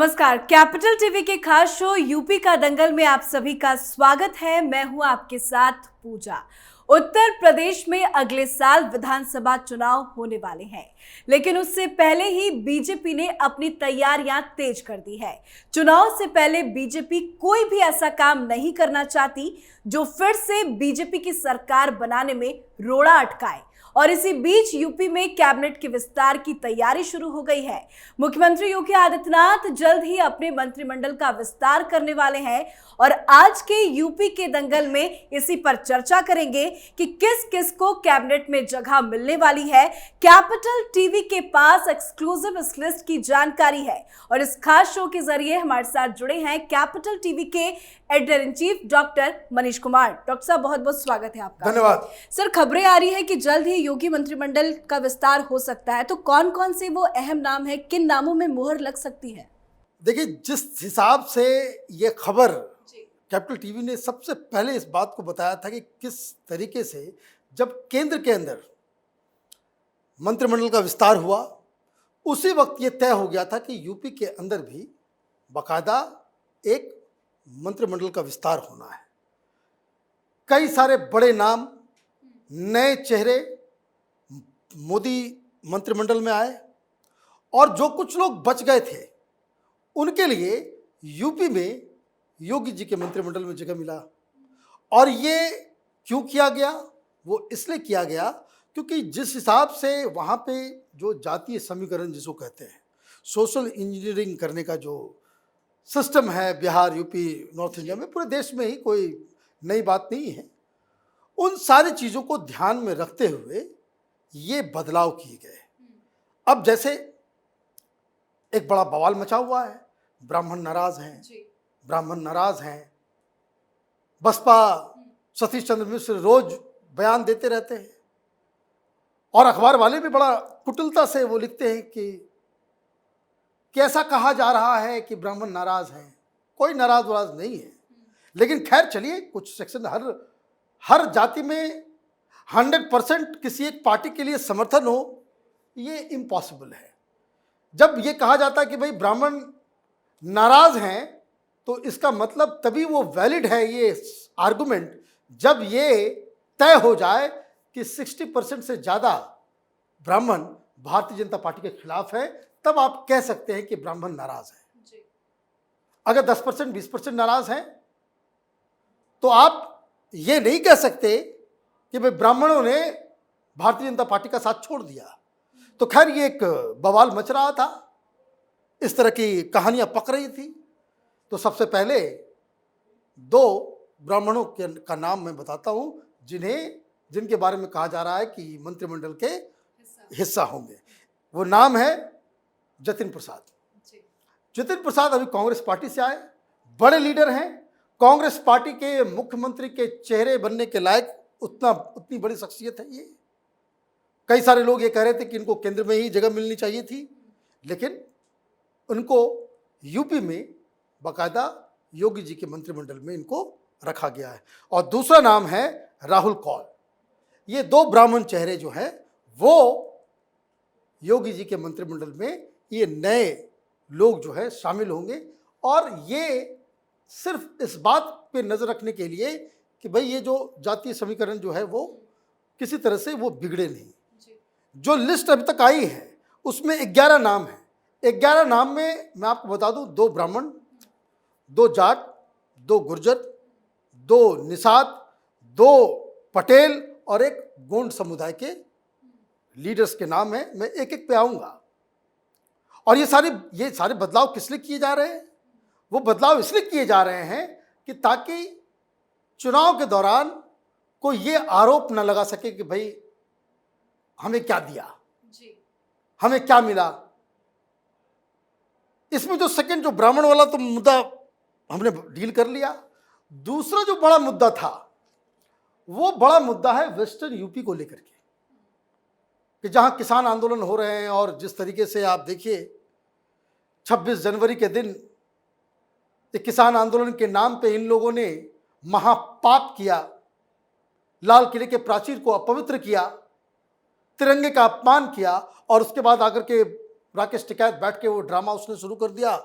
नमस्कार। Capital TV के खास शो यूपी का दंगल में आप सभी का स्वागत है। मैं हूं आपके साथ पूजा। उत्तर प्रदेश में अगले साल विधानसभा चुनाव होने वाले हैं, लेकिन उससे पहले ही बीजेपी ने अपनी तैयारियां तेज कर दी है। चुनाव से पहले बीजेपी कोई भी ऐसा काम नहीं करना चाहती जो फिर से बीजेपी की सरकार बनाने में रोड़ा अटकाए। और इसी बीच यूपी में कैबिनेट के विस्तार की तैयारी शुरू हो गई है। मुख्यमंत्री योगी आदित्यनाथ जल्द ही अपने मंत्रिमंडल का विस्तार करने वाले हैं और आज के यूपी के दंगल में इसी पर चर्चा करेंगे कि किस किस को कैबिनेट में जगह मिलने वाली है। कैपिटल टीवी के पास एक्सक्लूसिव इस लिस्ट की जानकारी है और इस खास शो के जरिए हमारे साथ जुड़े हैं कैपिटल टीवी के editor in chief doctor Manish Kumar. Doctor साहब, बहुत बहुत स्वागत है आपका। धन्यवाद सर, खबरें आ रही है कि जल्द ही योगी मंत्रिमंडल का विस्तार हो सकता है, तो कौन कौन से वो अहम नाम है, किन नामों में मुहर लग सकती है? देखिए, जिस हिसाब से ये खबर कैपिटल टीवी ने सबसे पहले इस बात को बताया था कि किस तरीके से जब केंद्र के अंदर मंत्रिमंडल का विस्तार हुआ, उसी वक्त ये तय हो गया था कि यूपी के अंदर भी बाकायदा एक मंत्रिमंडल का विस्तार होना है। कई सारे बड़े नाम, नए चेहरे मोदी मंत्रिमंडल में आए और जो कुछ लोग बच गए थे उनके लिए यूपी में योगी जी के मंत्रिमंडल में जगह मिला। और ये क्यों किया गया? वो इसलिए किया गया क्योंकि जिस हिसाब से वहाँ पे जो जातीय समीकरण जिसको कहते हैं, सोशल इंजीनियरिंग करने का जो सिस्टम है बिहार, यूपी, नॉर्थ इंडिया में, पूरे देश में ही कोई नई बात नहीं है, उन सारी चीज़ों को ध्यान में रखते हुए ये बदलाव किए गए। अब जैसे एक बड़ा बवाल मचा हुआ है, ब्राह्मण नाराज हैं, बसपा सतीश चंद्र मिश्र रोज बयान देते रहते हैं और अखबार वाले भी बड़ा कुटिलता से वो लिखते हैं कि कैसा कहा जा रहा है कि ब्राह्मण नाराज हैं। कोई नाराज नहीं है, लेकिन खैर चलिए, कुछ सेक्शन हर जाति में 100% किसी एक पार्टी के लिए समर्थन हो, ये इम्पॉसिबल है। जब ये कहा जाता है कि भाई ब्राह्मण नाराज हैं, तो इसका मतलब तभी वो वैलिड है ये आर्गुमेंट जब ये तय हो जाए कि 60% से ज़्यादा ब्राह्मण भारतीय जनता पार्टी के खिलाफ है, तब आप कह सकते हैं कि ब्राह्मण नाराज है। अगर 10%, 20% नाराज हैं तो आप ये नहीं कह सकते कि भाई ब्राह्मणों ने भारतीय जनता पार्टी का साथ छोड़ दिया। तो खैर ये एक बवाल मच रहा था, इस तरह की कहानियां पक रही थी। तो सबसे पहले दो ब्राह्मणों का नाम मैं बताता हूं जिनके बारे में कहा जा रहा है कि मंत्रिमंडल के हिस्सा होंगे। वो नाम है जतिन प्रसाद। जतिन प्रसाद अभी कांग्रेस पार्टी से आए, बड़े लीडर हैं, कांग्रेस पार्टी के मुख्यमंत्री के चेहरे बनने के लायक उतनी बड़ी शख्सियत है ये। कई सारे लोग ये कह रहे थे कि इनको केंद्र में ही जगह मिलनी चाहिए थी, लेकिन उनको यूपी में बाकायदा योगी जी के मंत्रिमंडल में इनको रखा गया है। और दूसरा नाम है राहुल कौल। ये दो ब्राह्मण चेहरे जो हैं वो योगी जी के मंत्रिमंडल में ये नए लोग जो है शामिल होंगे। और ये सिर्फ इस बात पे नज़र रखने के लिए कि भाई ये जो जातीय समीकरण जो है वो किसी तरह से वो बिगड़े नहीं। जो लिस्ट अभी तक आई है उसमें 11 नाम है। 11 नाम में मैं आपको बता दूं, 2 ब्राह्मण, 2 जाट, 2 गुर्जर, 2 निषाद, 2 पटेल और 1 गोंड समुदाय के लीडर्स के नाम है। मैं एक एक पे आऊँगा। और ये सारे बदलाव किस लिए किए जा रहे हैं? वो बदलाव इसलिए किए जा रहे हैं कि ताकि चुनाव के दौरान कोई ये आरोप न लगा सके कि भाई हमें क्या दिया, हमें क्या मिला। इसमें जो सेकंड जो ब्राह्मण वाला तो मुद्दा हमने डील कर लिया। दूसरा जो बड़ा मुद्दा था वो बड़ा मुद्दा है वेस्टर्न यूपी को लेकर के, कि जहां किसान आंदोलन हो रहे हैं और जिस तरीके से आप देखिए 26 जनवरी के दिन किसान आंदोलन के नाम पे इन लोगों ने महापाप किया, लाल किले के प्राचीर को अपवित्र किया, तिरंगे का अपमान किया और उसके बाद आकर के राकेश टिकैत बैठ के वो ड्रामा उसने शुरू कर दिया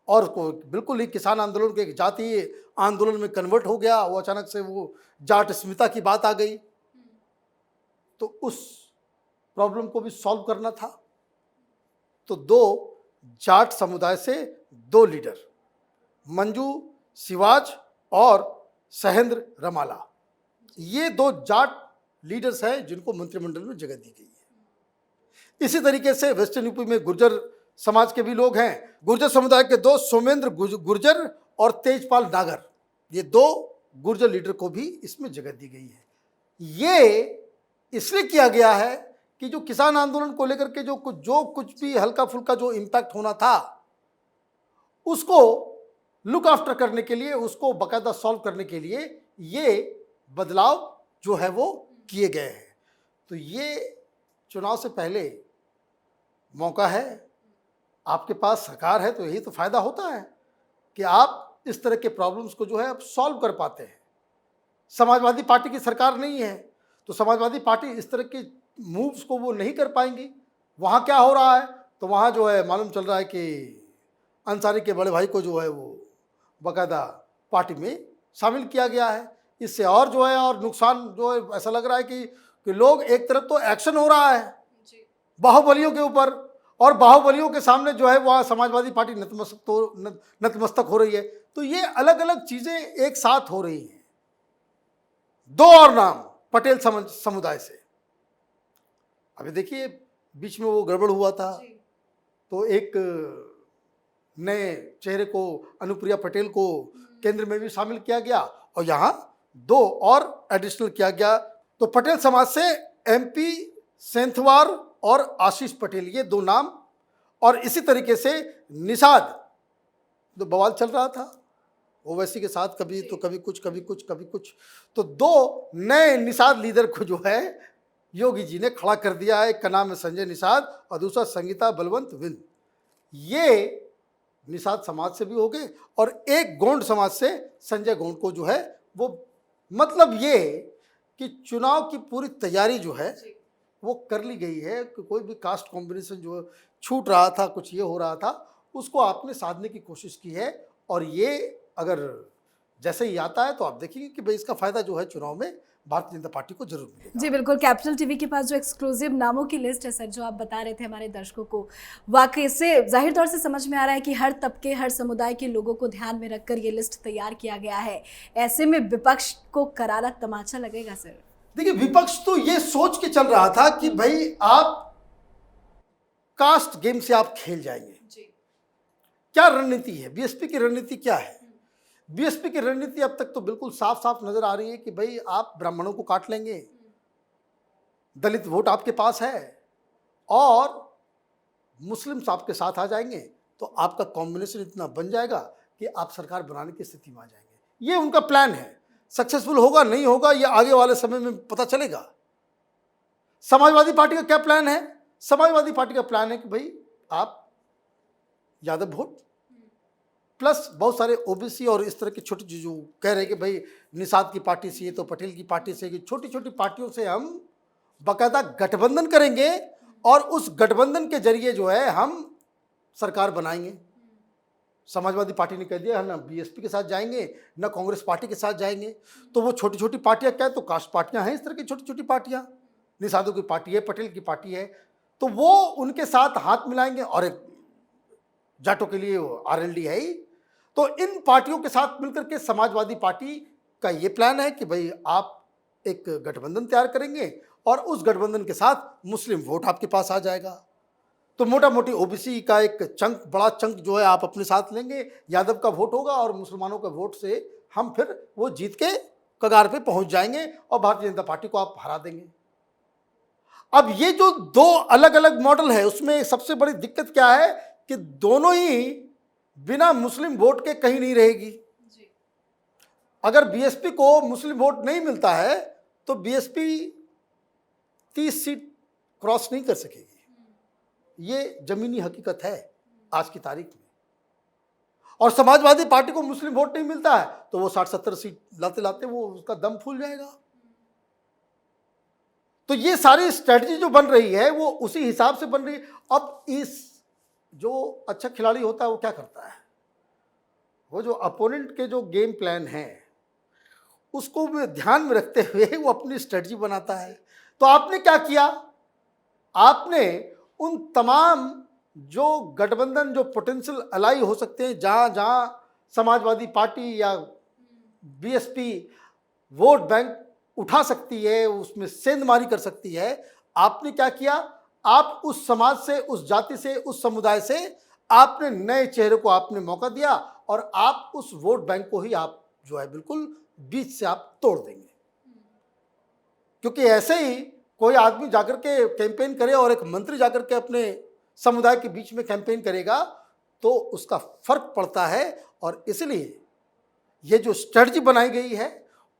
और बिल्कुल ही किसान आंदोलन के एक जातीय आंदोलन में कन्वर्ट हो गया, वो अचानक से वो जाट अस्मिता की बात आ गई। तो उस प्रॉब्लम को भी सॉल्व करना था। तो दो जाट समुदाय से दो लीडर, मंजू सिवाज और सहेंद्र रमाला, ये दो जाट लीडर्स हैं जिनको मंत्रिमंडल में जगह दी गई है। इसी तरीके से वेस्टर्न यूपी में गुर्जर समाज के भी लोग हैं। गुर्जर समुदाय के दो सोमेंद्र गुर्जर और तेजपाल नागर, ये दो गुर्जर लीडर को भी इसमें जगह दी गई है। ये इसलिए किया गया है कि जो किसान आंदोलन को लेकर के जो कुछ भी हल्का फुल्का जो इम्पैक्ट होना था, उसको लुक आफ्टर करने के लिए, उसको बाकायदा सॉल्व करने के लिए ये बदलाव जो है वो किए गए हैं। तो ये चुनाव से पहले मौका है, आपके पास सरकार है तो यही तो फायदा होता है कि आप इस तरह के प्रॉब्लम्स को जो है आप सॉल्व कर पाते हैं। समाजवादी पार्टी की सरकार नहीं है तो समाजवादी पार्टी इस तरह के मूव्स को वो नहीं कर पाएंगी। वहाँ क्या हो रहा है, तो वहाँ जो है मालूम चल रहा है कि अंसारी के बड़े भाई को जो है वो बाकायदा पार्टी में शामिल किया गया है। इससे और जो है और नुकसान जो है, ऐसा लग रहा है कि लोग, एक तरफ तो एक्शन हो रहा है बाहुबलियों के ऊपर, और बाहुबलियों के सामने जो है वहाँ समाजवादी पार्टी नतमस्तक हो रही है। तो ये अलग अलग चीज़ें एक साथ हो रही हैं। दो और नाम पटेल समुदाय से, अभी देखिए बीच में वो गड़बड़ हुआ था, तो एक नए चेहरे को, अनुप्रिया पटेल को केंद्र में भी शामिल किया गया और यहाँ दो और एडिशनल किया गया। तो पटेल समाज से MP सेंथवार और आशीष पटेल, ये दो नाम। और इसी तरीके से निषाद, जो बवाल चल रहा था ओवैसी के साथ, कभी तो कभी कुछ कभी कुछ कभी कुछ, तो दो नए निषाद लीडर को जो है योगी जी ने खड़ा कर दिया है। एक का नाम है संजय निषाद और दूसरा संगीता बलवंत विंद। ये निषाद समाज से भी हो गए और एक गोंड समाज से संजय गोंड को जो है वो, मतलब ये कि चुनाव की पूरी तैयारी जो है वो कर ली गई है कि कोई भी कास्ट कॉम्बिनेशन जो छूट रहा था, कुछ ये हो रहा था, उसको आपने साधने की कोशिश की है। और ये अगर जैसे ही आता है तो आप देखेंगे कि भाई इसका फायदा जो है चुनाव में भारतीय जनता पार्टी को जरूर मिलेगा। जी बिल्कुल, कैपिटल टीवी के पास जो एक्सक्लूसिव नामों की लिस्ट है सर, जो आप बता रहे थे हमारे दर्शकों को, वाकई से जाहिर तौर से समझ में आ रहा है कि हर तबके, हर समुदाय के लोगों को ध्यान में रखकर ये लिस्ट तैयार किया गया है। ऐसे में विपक्ष को करारा तमाचा लगेगा सर। देखिए, विपक्ष तो ये सोच के चल रहा था कि भाई आप कास्ट गेम से आप खेल जाएंगे। क्या रणनीति है, बीएसपी की रणनीति क्या है? बीएसपी की रणनीति अब तक तो बिल्कुल साफ साफ नजर आ रही है कि भाई आप ब्राह्मणों को काट लेंगे, दलित वोट आपके पास है और मुस्लिम्स आपके साथ आ जाएंगे, तो आपका कॉम्बिनेशन इतना बन जाएगा कि आप सरकार बनाने की स्थिति में आ जाएंगे। ये उनका प्लान है। सक्सेसफुल होगा नहीं होगा ये आगे वाले समय में पता चलेगा। समाजवादी पार्टी का क्या प्लान है? समाजवादी पार्टी का प्लान है कि भाई आप यादव वोट प्लस बहुत सारे ओबीसी और इस तरह की छोटी जो कह रहे हैं कि भाई निषाद की पार्टी से, ये तो पटेल की पार्टी से, कि छोटी छोटी पार्टियों से हम बाकायदा गठबंधन करेंगे और उस गठबंधन के जरिए जो है हम सरकार बनाएंगे। समाजवादी पार्टी ने कह दिया ना बीएसपी के साथ जाएंगे ना कांग्रेस पार्टी के साथ जाएंगे। तो वो छोटी छोटी पार्टियां क्या है, तो कास्ट पार्टियां हैं, इस तरह की छोटी छोटी पार्टियां, निषादों की पार्टी है, पटेल की पार्टी है, तो वो उनके साथ हाथ मिलाएंगे। और एक जाटों के लिए आरएलडी है ही। तो इन पार्टियों के साथ मिलकर के समाजवादी पार्टी का ये प्लान है कि भाई आप एक गठबंधन तैयार करेंगे और उस गठबंधन के साथ मुस्लिम वोट आपके पास आ जाएगा। तो मोटा मोटी ओबीसी का एक चंक, बड़ा चंक जो है आप अपने साथ लेंगे, यादव का वोट होगा और मुसलमानों का वोट से हम फिर वो जीत के कगार पे पहुंच जाएंगे और भारतीय जनता पार्टी को आप हरा देंगे। अब ये जो दो अलग अलग मॉडल है उसमें सबसे बड़ी दिक्कत क्या है कि दोनों ही बिना मुस्लिम वोट के कहीं नहीं रहेगी। अगर बीएसपी को मुस्लिम वोट नहीं मिलता है तो बीएसपी 30 सीट क्रॉस नहीं कर सकेगी। ये जमीनी हकीकत है आज की तारीख में। और समाजवादी पार्टी को मुस्लिम वोट नहीं मिलता है तो वो 60-70 सीट लाते लाते वो उसका दम फूल जाएगा। तो ये सारी स्ट्रेटजी जो बन रही है वो उसी हिसाब से बन रही है। अब इस जो अच्छा खिलाड़ी होता है वो क्या करता है, वो जो अपोनेंट के जो गेम प्लान है उसको भी ध्यान में रखते हुए वो अपनी स्ट्रेटजी बनाता है। तो आपने क्या किया, आपने उन तमाम जो गठबंधन, जो पोटेंशियल अलाई हो सकते हैं, जहाँ जहाँ समाजवादी पार्टी या बीएसपी वोट बैंक उठा सकती है, उसमें सेंधमारी कर सकती है, आपने क्या किया, आप उस समाज से, उस जाति से, उस समुदाय से आपने नए चेहरे को आपने मौका दिया और आप उस वोट बैंक को ही आप जो है बिल्कुल बीच से आप तोड़ देंगे। क्योंकि ऐसे ही कोई आदमी जाकर के कैंपेन करे और एक मंत्री जाकर के अपने समुदाय के बीच में कैंपेन करेगा तो उसका फर्क पड़ता है। और इसलिए ये जो स्ट्रेटजी बनाई गई है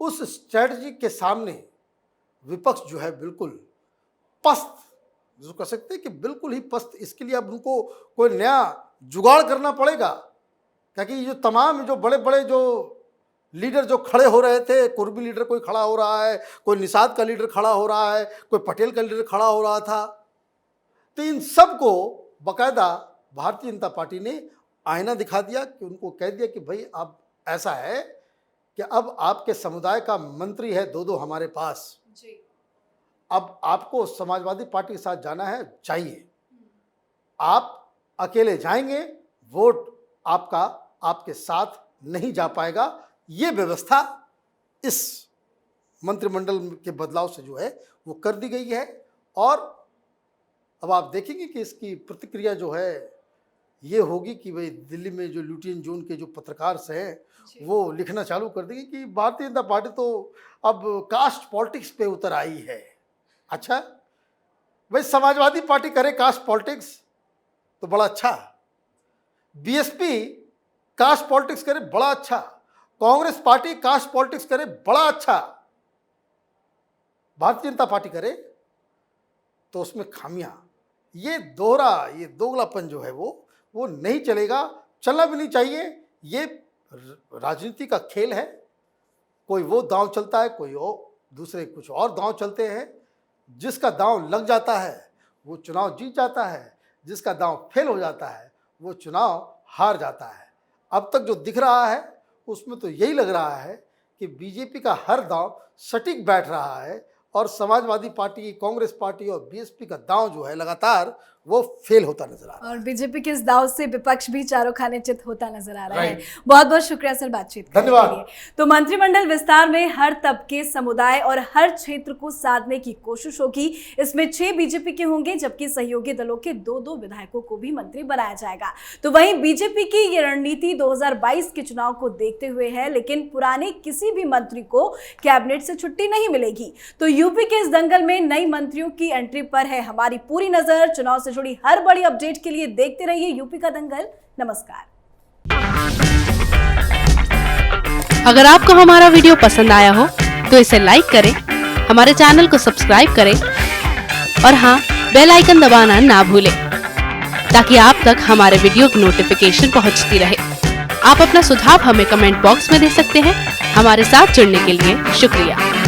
उस स्ट्रेटजी के सामने विपक्ष जो है बिल्कुल पस्त, जो कह सकते हैं कि बिल्कुल ही पस्त। इसके लिए अब उनको कोई नया जुगाड़ करना पड़ेगा, क्योंकि जो तमाम जो बड़े बड़े जो लीडर जो खड़े हो रहे थे, कुर्मी लीडर कोई खड़ा हो रहा है, कोई निषाद का लीडर खड़ा हो रहा है, कोई पटेल का लीडर खड़ा हो रहा था, तो इन सब को बाकायदा भारतीय जनता पार्टी ने आईना दिखा दिया कि उनको कह दिया कि भाई अब ऐसा है कि अब आपके समुदाय का मंत्री है दो हमारे पास जी। अब आपको समाजवादी पार्टी के साथ जाना है, चाहिए, आप अकेले जाएंगे, वोट आपका आपके साथ नहीं जा पाएगा। ये व्यवस्था इस मंत्रिमंडल के बदलाव से जो है वो कर दी गई है। और अब आप देखेंगे कि इसकी प्रतिक्रिया जो है ये होगी कि भाई दिल्ली में जो ल्यूटियन जोन के जो पत्रकार हैं वो लिखना चालू कर देंगे कि भारतीय जनता पार्टी तो अब कास्ट पॉलिटिक्स पे उतर आई है। अच्छा भाई, समाजवादी पार्टी करे कास्ट पॉलिटिक्स तो बड़ा अच्छा, बीएसपी कास्ट पॉलिटिक्स करे बड़ा अच्छा, कांग्रेस पार्टी कास्ट पॉलिटिक्स करे बड़ा अच्छा, भारतीय जनता पार्टी करे तो उसमें खामियां, ये दोगलापन जो है वो नहीं चलेगा, चलना भी नहीं चाहिए। ये राजनीति का खेल है, कोई वो दांव चलता है, कोई और दूसरे कुछ और दांव चलते हैं। जिसका दांव लग जाता है वो चुनाव जीत जाता है, जिसका दांव फेल हो जाता है वो चुनाव हार जाता है। अब तक जो दिख रहा है उसमें तो यही लग रहा है कि बीजेपी का हर दांव सटीक बैठ रहा है और समाजवादी पार्टी, कांग्रेस पार्टी और बीएसपी का दांव जो है लगातार वो फेल होता नजर आ रहा है। और बीजेपी के इस दांव से विपक्ष भी चारों खाने चित होता नजर आ रहा है। बहुत बहुत शुक्रिया सर बातचीत करने के लिए। तो मंत्रिमंडल विस्तार में हर तबके, समुदाय और हर क्षेत्र को साधने की कोशिश होगी। इसमें 6 बीजेपी के होंगे जबकि सहयोगी दलों के 2 विधायकों को भी मंत्री बनाया जाएगा। तो वहीं बीजेपी की ये रणनीति 2022 के चुनाव को देखते हुए है, लेकिन पुराने किसी भी मंत्री को कैबिनेट से छुट्टी नहीं मिलेगी। तो यूपी के इस दंगल में नई मंत्रियों की एंट्री पर है हमारी पूरी नजर। चुनाव से जुड़ी हर बड़ी अपडेट के लिए देखते रहिए यूपी का दंगल। नमस्कार। अगर आपको हमारा वीडियो पसंद आया हो तो इसे लाइक करें, हमारे चैनल को सब्सक्राइब करें और हाँ, बेल आइकन दबाना ना भूलें ताकि आप तक हमारे वीडियो की नोटिफिकेशन पहुंचती रहे। आप अपना सुझाव हमें कमेंट बॉक्स में दे सकते हैं। हमारे साथ जुड़ने के लिए शुक्रिया।